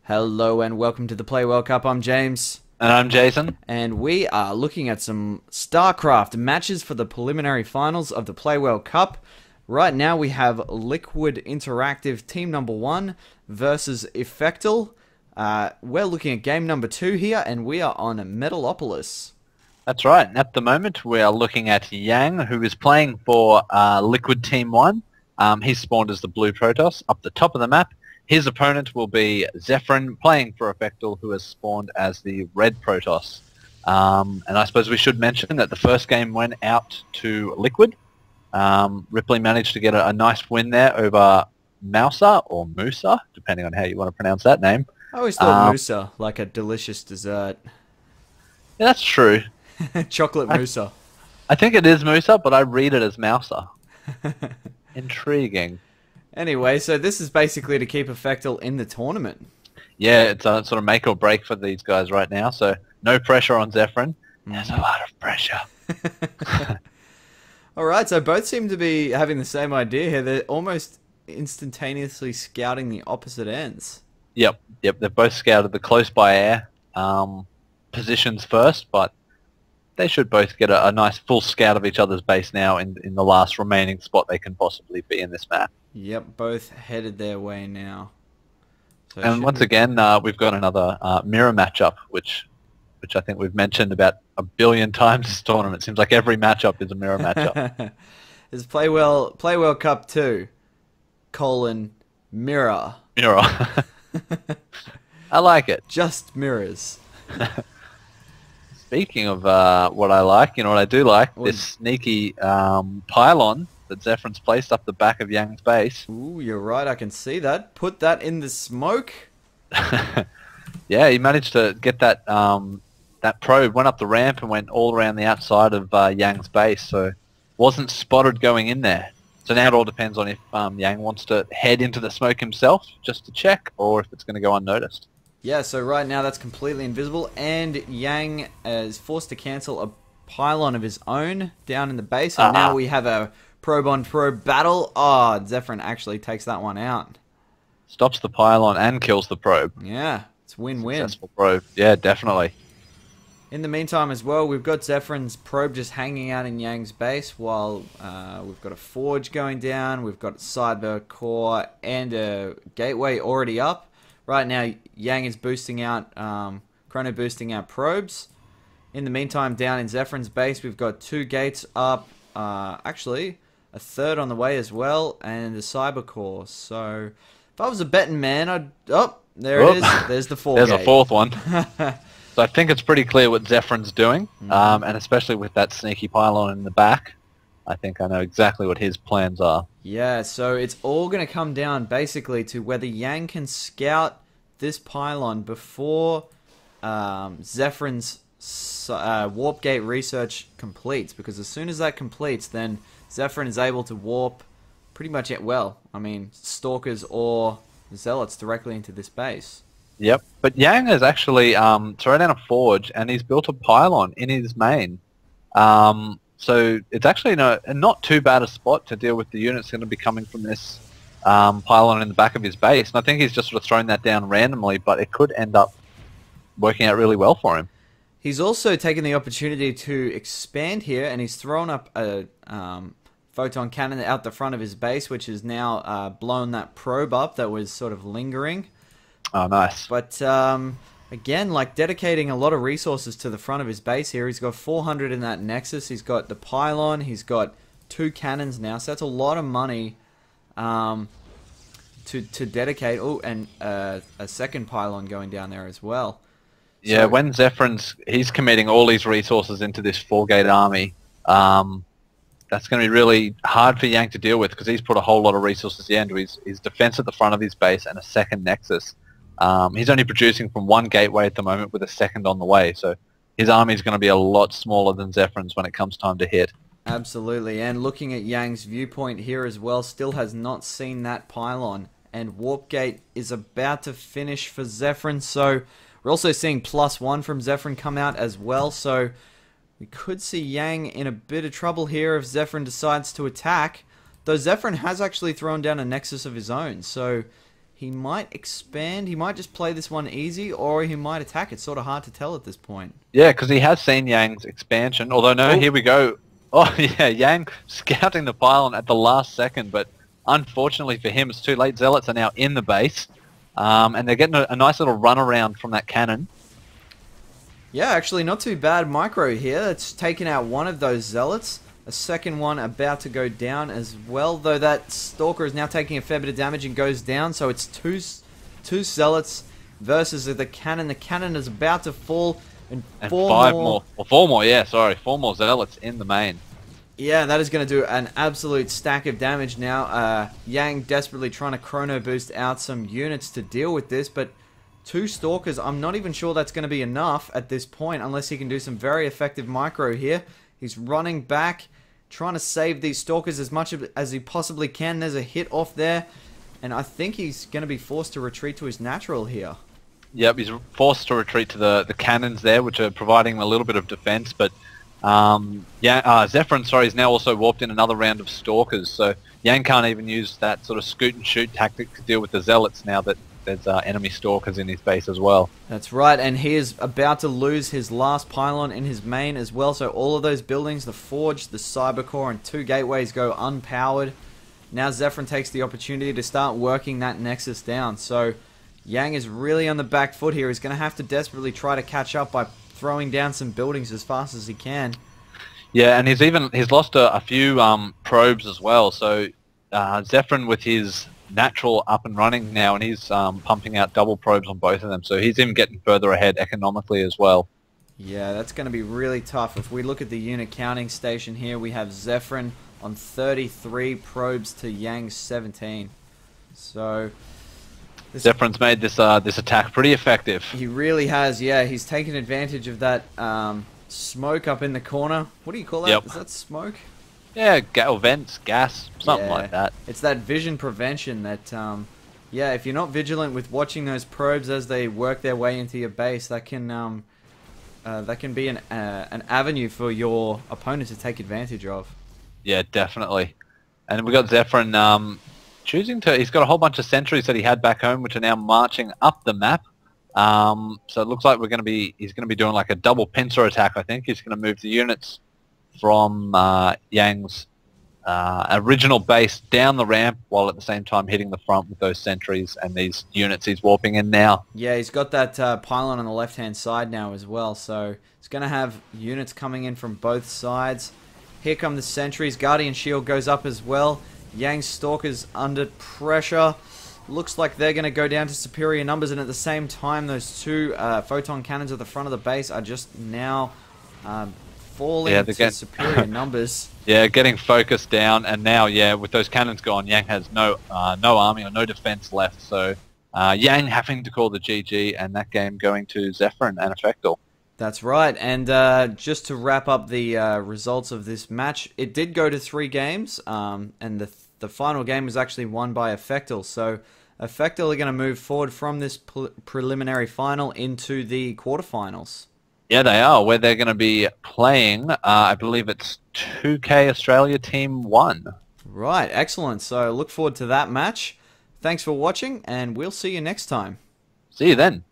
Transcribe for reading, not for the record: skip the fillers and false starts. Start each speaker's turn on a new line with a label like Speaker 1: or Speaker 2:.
Speaker 1: Hello and welcome to the Play World Cup. I'm James.
Speaker 2: And I'm Jason.
Speaker 1: And we are looking at some StarCraft matches for the preliminary finals of the Play World Cup. Right now we have Liquid Interactive Team Number 1 versus Effectal. We're looking at game number 2 here, and we are on Metalopolis.
Speaker 2: That's right. At the moment we are looking at Yang, who is playing for Liquid Team 1. He's spawned as the blue Protoss up the top of the map. His opponent will be Zeffrin, playing for Effectal, who has spawned as the red Protoss. And I suppose we should mention that the first game went out to Liquid. Ripley managed to get a nice win there over Mousa, or Musa, depending on how you want to pronounce that name.
Speaker 1: I always thought Musa, like a delicious dessert.
Speaker 2: Yeah, that's true.
Speaker 1: Chocolate Musa.
Speaker 2: I think it is Musa, but I read it as Mousa. Intriguing.
Speaker 1: Anyway, so this is basically to keep Effectal in the tournament.
Speaker 2: Yeah, it's a sort of make or break for these guys right now, so no pressure on Zeffrin. There's a lot of pressure.
Speaker 1: Alright, so both seem to be having the same idea here. They're almost instantaneously scouting the opposite ends.
Speaker 2: Yep. They've both scouted the close by air positions first, but they should both get a nice full scout of each other's base now in the last remaining spot they can possibly be in this map.
Speaker 1: Yep, both headed their way now. So
Speaker 2: And once again, we've got another mirror matchup, which I think we've mentioned about a billion times this tournament. Seems like every matchup is a mirror matchup.
Speaker 1: It's Play World Cup 2, mirror.
Speaker 2: Mirror. I like it.
Speaker 1: Just mirrors.
Speaker 2: Speaking of what I like, you know what I do like? This sneaky pylon that Zeffrin's placed up the back of Yang's base.
Speaker 1: Ooh, you're right, I can see that. Put that in the smoke.
Speaker 2: Yeah, he managed to get that that probe, went up the ramp and went all around the outside of Yang's base, so wasn't spotted going in there. So now it all depends on if Yang wants to head into the smoke himself just to check, or if it's going to go unnoticed.
Speaker 1: Yeah, so right now that's completely invisible, and Yang is forced to cancel a pylon of his own down in the base, and now we have a probe-on-probe battle. Oh, Zeffrin actually takes that one out.
Speaker 2: Stops the pylon and kills the probe.
Speaker 1: Yeah, it's win-win.
Speaker 2: Successful probe. Yeah, definitely.
Speaker 1: In the meantime as well, we've got Zeffrin's probe just hanging out in Yang's base while we've got a forge going down, we've got a cyber core and a gateway already up. Right now, Yang is boosting out, chrono boosting out probes. In the meantime, down in Zeffrin's base, we've got 2 gates up, actually a third on the way as well, and a cyber core. So if I was a betting man, I'd... Oh, there it is. There's the 4th
Speaker 2: There's
Speaker 1: gate.
Speaker 2: a 4th one. So I think it's pretty clear what Zeffrin's doing, and especially with that sneaky pylon in the back, I think I know exactly what his plans are.
Speaker 1: Yeah, so it's all going to come down basically to whether Yang can scout this pylon before Zeffrin's warp gate research completes, because as soon as that completes, then Zeffrin is able to warp pretty much stalkers or zealots directly into this base.
Speaker 2: Yep, but Yang has actually thrown down a forge, and he's built a pylon in his main. So it's actually not too bad a spot to deal with the units going to be coming from this pylon in the back of his base. And I think he's just sort of thrown that down randomly, but it could end up working out really well for him.
Speaker 1: He's also taken the opportunity to expand here, and he's thrown up a photon cannon out the front of his base, which has now blown that probe up that was sort of lingering.
Speaker 2: Oh, nice.
Speaker 1: But again, like dedicating a lot of resources to the front of his base here. He's got 400 in that Nexus. He's got the pylon. He's got 2 cannons now. So that's a lot of money to dedicate. Oh, and a second pylon going down there as well.
Speaker 2: Yeah, when he's committing all his resources into this 4-gate army, that's going to be really hard for Yang to deal with, because he's put a whole lot of resources into his defense at the front of his base and a second Nexus. He's only producing from 1 gateway at the moment with a second on the way, so his army is going to be a lot smaller than Zeffrin's when it comes time to hit.
Speaker 1: Absolutely, and looking at Yang's viewpoint here as well, still has not seen that pylon, and Warp Gate is about to finish for Zeffrin, so we're also seeing +1 from Zeffrin come out as well, so we could see Yang in a bit of trouble here if Zeffrin decides to attack, though Zeffrin has actually thrown down a Nexus of his own, so he might expand. He might just play this one easy, or he might attack. It's sort of hard to tell at this point.
Speaker 2: Yeah, because he has seen Yang's expansion. Although, no, here we go. Oh, yeah, Yang scouting the pylon at the last second, but unfortunately for him, it's too late. Zealots are now in the base, and they're getting a nice little run around from that cannon.
Speaker 1: Yeah, actually not too bad micro here. It's taken out one of those Zealots. A second one about to go down as well, though that Stalker is now taking a fair bit of damage and goes down, so it's two Zealots versus the cannon. The cannon is about to fall, and four more.
Speaker 2: Or four more, yeah, sorry. 4 more Zealots in the main.
Speaker 1: Yeah, that is going to do an absolute stack of damage now. Yang desperately trying to chrono boost out some units to deal with this, but 2 Stalkers, I'm not even sure that's going to be enough at this point, unless he can do some very effective micro here. He's running back, trying to save these Stalkers as much as he possibly can. There's a hit off there, and I think he's going to be forced to retreat to his natural here.
Speaker 2: Yep, he's forced to retreat to the cannons there, which are providing him a little bit of defense, but Zeffrin, sorry, is now also warped in another round of Stalkers, so Yang can't even use that sort of scoot and shoot tactic to deal with the Zealots now that there's enemy Stalkers in his base as well.
Speaker 1: That's right, and he is about to lose his last pylon in his main as well, so all of those buildings, the Forge, the Cybercore, and 2 gateways go unpowered. Now Zeffrin takes the opportunity to start working that Nexus down, so Yang is really on the back foot here. He's going to have to desperately try to catch up by throwing down some buildings as fast as he can.
Speaker 2: Yeah, and he's lost a few probes as well, so Zeffrin with his natural up and running now, and he's pumping out double probes on both of them, so he's even getting further ahead economically as well.
Speaker 1: Yeah, that's going to be really tough. If we look at the unit counting station here, we have Zeffrin on 33 probes to Yang's 17. So
Speaker 2: Zeffrin's made this attack pretty effective.
Speaker 1: He really has, yeah. He's taken advantage of that smoke up in the corner. What do you call that?
Speaker 2: Yep.
Speaker 1: Is that smoke?
Speaker 2: Yeah, vents, gas, something like that.
Speaker 1: It's that vision prevention that, yeah, if you're not vigilant with watching those probes as they work their way into your base, that can be an avenue for your opponent to take advantage of.
Speaker 2: Yeah, definitely. And we got Zeffrin he's got a whole bunch of sentries that he had back home, which are now marching up the map. So it looks like he's going to be doing like a double pincer attack. I think he's going to move the units from Yang's original base down the ramp, while at the same time hitting the front with those sentries and these units he's warping in now.
Speaker 1: Yeah, he's got that pylon on the left-hand side now as well, so he's going to have units coming in from both sides. Here come the sentries. Guardian Shield goes up as well. Yang's Stalkers under pressure. Looks like they're going to go down to superior numbers, and at the same time, those 2 photon cannons at the front of the base are just now falling to superior numbers.
Speaker 2: Yeah, getting focused down, and now, yeah, with those cannons gone, Yang has no army or no defense left, so Yang having to call the GG, and that game going to Zeffrin and Effectal.
Speaker 1: That's right, and just to wrap up the results of this match, it did go to 3 games, and the final game was actually won by Effectal, so Effectal are going to move forward from this preliminary final into the quarterfinals.
Speaker 2: Yeah, they are, where they're going to be playing, I believe it's 2K Australia Team 1.
Speaker 1: Right, excellent, so look forward to that match. Thanks for watching, and we'll see you next time.
Speaker 2: See you then.